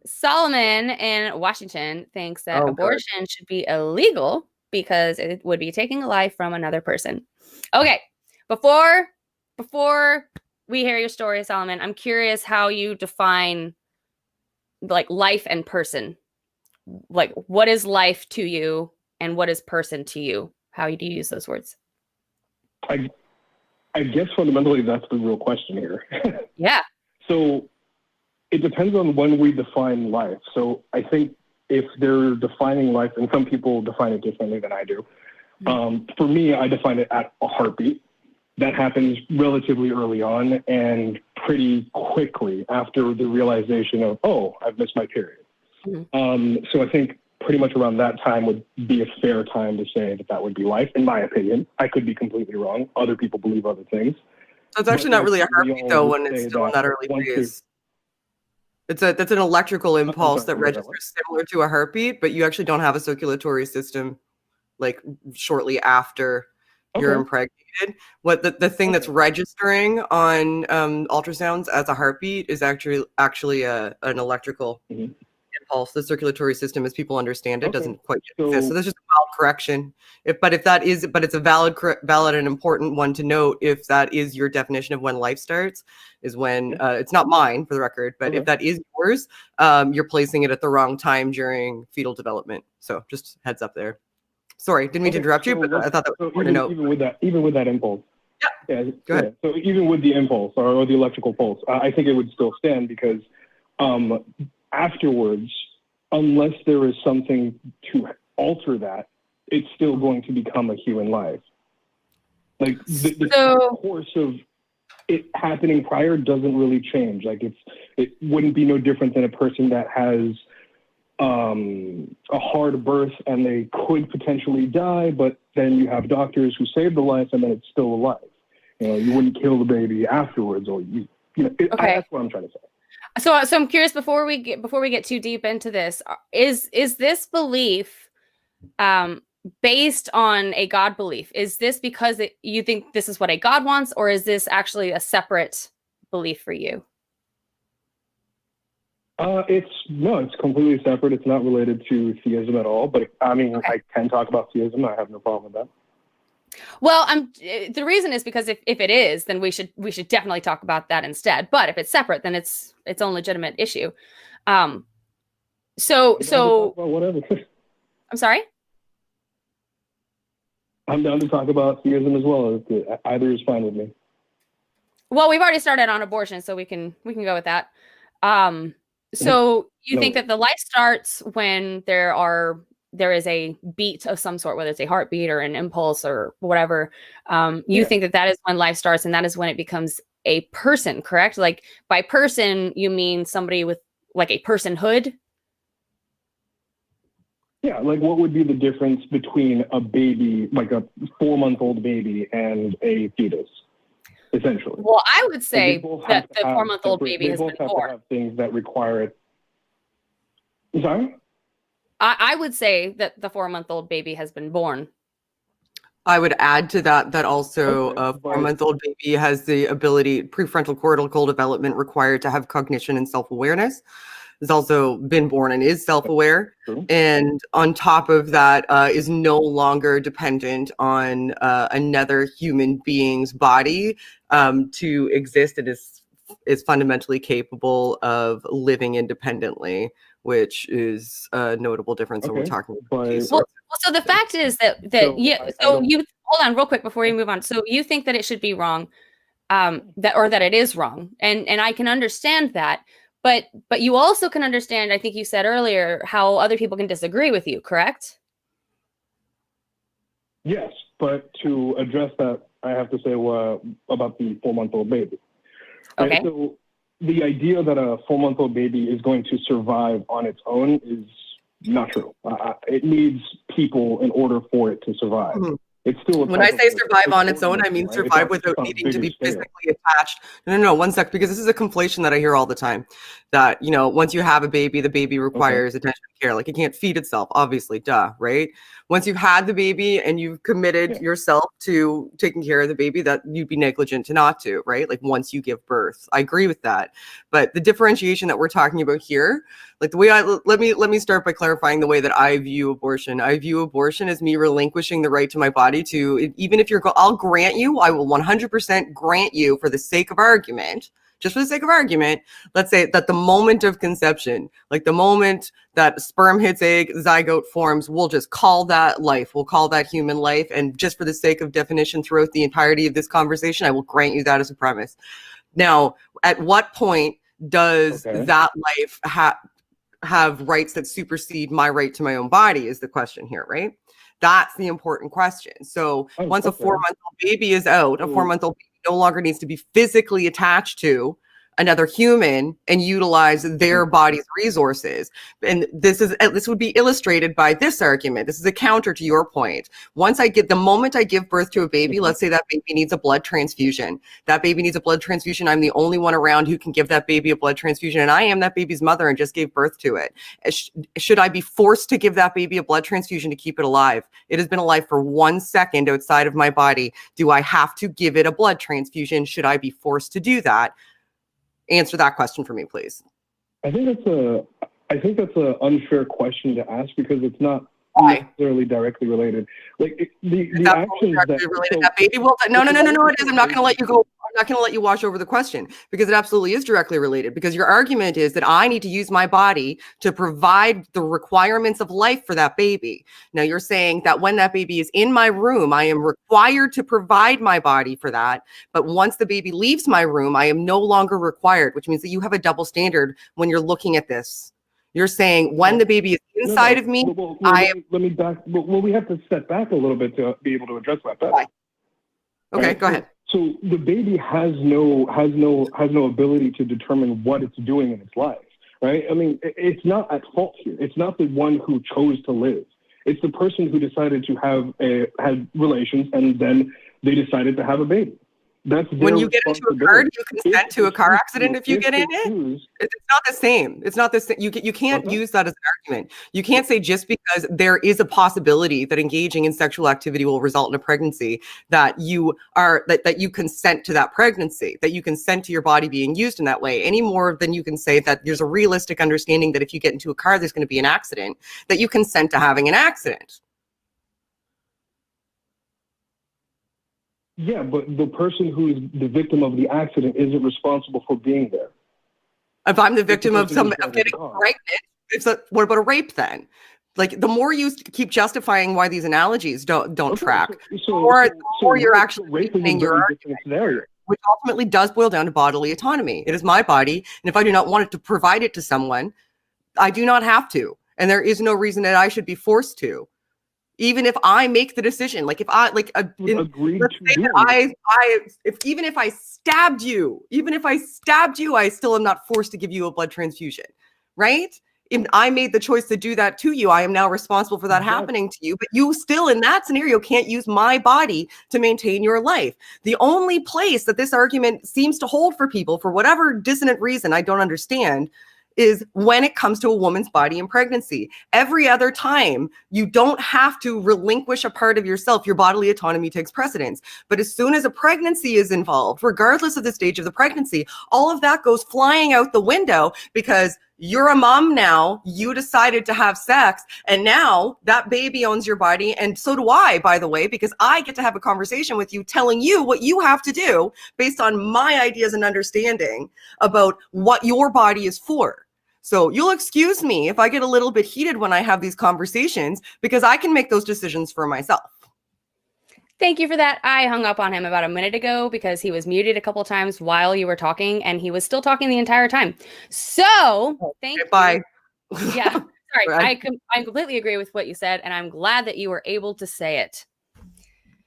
Solomon in Washington thinks that Oh, abortion should be illegal because it would be taking a life from another person. Okay, before we hear your story, Solomon, I'm curious how you define like life and person. Like, what is life to you and what is person to you? How do you use those words? I guess fundamentally that's the real question here. Yeah. So it depends on when we define life. So I think if they're defining life, and some people define it differently than I do. For me, I define it at a heartbeat. That happens relatively early on and pretty quickly after the realization of, oh, I've missed my period. So I think pretty much around that time would be a fair time to say that that would be life, in my opinion. I could be completely wrong. Other people believe other things. So it's actually not really a heartbeat, though, when it's still in that early phase. That's an electrical impulse that registers similar to a heartbeat, but you actually don't have a circulatory system like shortly after you're impregnated. What the thing that's registering on ultrasounds as a heartbeat is actually an electrical impulse. The circulatory system, as people understand it, doesn't quite exist. So there's just a mild correction. But it's a valid and important one to note. If that is your definition of when life starts, is when it's not mine for the record, but if that is yours, you're placing it at the wrong time during fetal development. So just heads up there. Sorry, didn't mean to interrupt you, but I thought that was important to note. Even with that impulse. Yeah. Go ahead. So even with the impulse or the electrical pulse, I think it would still stand because afterwards, unless there is something to alter that, it's still going to become a human life. Like the course of it happening prior doesn't really change. Like it wouldn't be no different than a person that has a hard birth and they could potentially die, but then you have doctors who save the life and then it's still alive. You know, you wouldn't kill the baby afterwards, or that's what I'm trying to say. So I'm curious, before we get too deep into this, is this belief based on a God belief? Is this because you think this is what a God wants, or is this actually a separate belief for you? It's completely separate. It's not related to theism at all. But I mean, I can talk about theism. I have no problem with that. Well, the reason is because if it is, then we should definitely talk about that instead. But if it's separate, then it's its own legitimate issue. So whatever. I'm sorry? I'm down to talk about theism as well. Either is fine with me. Well, we've already started on abortion, so we can go with that. So you think that the life starts when there is a beat of some sort, whether it's a heartbeat or an impulse or whatever. You think that is when life starts, and that is when it becomes a person, correct? Like, by person, you mean somebody with like a personhood? Yeah, like what would be the difference between a baby, like a 4-month-old baby, and a fetus, essentially? Well, I would say that the 4-month-old baby has been born. To have things that require it. Sorry? I would say that the 4-month-old baby has been born. I would add to that also a 4-month-old baby has the ability, prefrontal cortical development required to have cognition and self-awareness. Has also been born and is self-aware. And on top of that, is no longer dependent on another human being's body to exist. It is fundamentally capable of living independently, which is a notable difference when we're talking about these sorts. Well, so the fact is that you hold on real quick before you move on. So you think that it should be wrong, that it is wrong, and I can understand that, but you also can understand, I think you said earlier, how other people can disagree with you, correct? Yes, but to address that, I have to say about the 4-month-old baby. Okay. Right? So the idea that a 4-month-old baby is going to survive on its own is not true. It needs people in order for it to survive. It's still when I say survive on its own, I mean survive without needing to be physically attached. No, 1 sec, because this is a conflation that I hear all the time. That, once you have a baby, the baby requires attention and care. Like, it can't feed itself, obviously, right? Once you've had the baby and you've committed yourself to taking care of the baby, that you'd be negligent to not to, right? Like, once you give birth. I agree with that. But the differentiation that we're talking about here, Like the way let me start by clarifying the way that I view abortion. I view abortion as me relinquishing the right to my body to, even if I'll grant you, I will 100% grant you for the sake of argument, just for the sake of argument, let's say that the moment of conception, like the moment that sperm hits egg, zygote forms, we'll just call that life. We'll call that human life. And just for the sake of definition throughout the entirety of this conversation, I will grant you that as a premise. Now, at what point does that life have rights that supersede my right to my own body is the question here, right? That's the important question. So once a 4-month-old baby is out, a 4-month-old baby no longer needs to be physically attached to another human and utilize their body's resources. And this would be illustrated by this argument. This is a counter to your point. The moment I give birth to a baby, let's say that baby needs a blood transfusion. That baby needs a blood transfusion. I'm the only one around who can give that baby a blood transfusion. And I am that baby's mother and just gave birth to it. Should I be forced to give that baby a blood transfusion to keep it alive? It has been alive for 1 second outside of my body. Do I have to give it a blood transfusion? Should I be forced to do that? Answer that question for me, please. I think that's an unfair question to ask because it's not necessarily directly related. Like the actions that baby will. No, it is. I'm not going to let you go. I'm not going to let you wash over the question because it absolutely is directly related. Because your argument is that I need to use my body to provide the requirements of life for that baby. Now you're saying that when that baby is in my room, I am required to provide my body for that. But once the baby leaves my room, I am no longer required, which means that you have a double standard when you're looking at this. You're saying when the baby is inside of me, let me back. Well, we have to step back a little bit to be able to address that better. Okay, go ahead. So the baby has no ability to determine what it's doing in its life, right? I mean, it's not at fault here. It's not the one who chose to live. It's the person who decided to have relations and then they decided to have a baby. That's when you get into a car, you consent to a car accident if you get in it. It's not the same. It's not the same. You can't use that as an argument. You can't say just because there is a possibility that engaging in sexual activity will result in a pregnancy that you consent to that pregnancy, that you consent to your body being used in that way, any more than you can say that there's a realistic understanding that if you get into a car, there's going to be an accident, that you consent to having an accident. Yeah, but the person who is the victim of the accident isn't responsible for being there. If I'm the victim of getting pregnant, what about a rape then? Like the more you keep justifying why these analogies don't track, the more you're actually raping your argument, which ultimately does boil down to bodily autonomy. It is my body, and if I do not want it to provide it to someone, I do not have to, and there is no reason that I should be forced to. Even if I make the decision, like if I even if I stabbed you, I still am not forced to give you a blood transfusion, right? If I made the choice to do that to you, I am now responsible for that happening to you. But you still, in that scenario, can't use my body to maintain your life. The only place that this argument seems to hold for people, for whatever dissonant reason I don't understand, is when it comes to a woman's body in pregnancy. Every other time, you don't have to relinquish a part of yourself. Your bodily autonomy takes precedence. But as soon as a pregnancy is involved, regardless of the stage of the pregnancy, all of that goes flying out the window because you're a mom now, you decided to have sex, and now that baby owns your body, and so do I, by the way, because I get to have a conversation with you telling you what you have to do based on my ideas and understanding about what your body is for. So you'll excuse me if I get a little bit heated when I have these conversations because I can make those decisions for myself. Thank you for that. I hung up on him about a minute ago because he was muted a couple times while you were talking and he was still talking the entire time. So thank you. Bye. Yeah. Sorry. I completely agree with what you said and I'm glad that you were able to say it.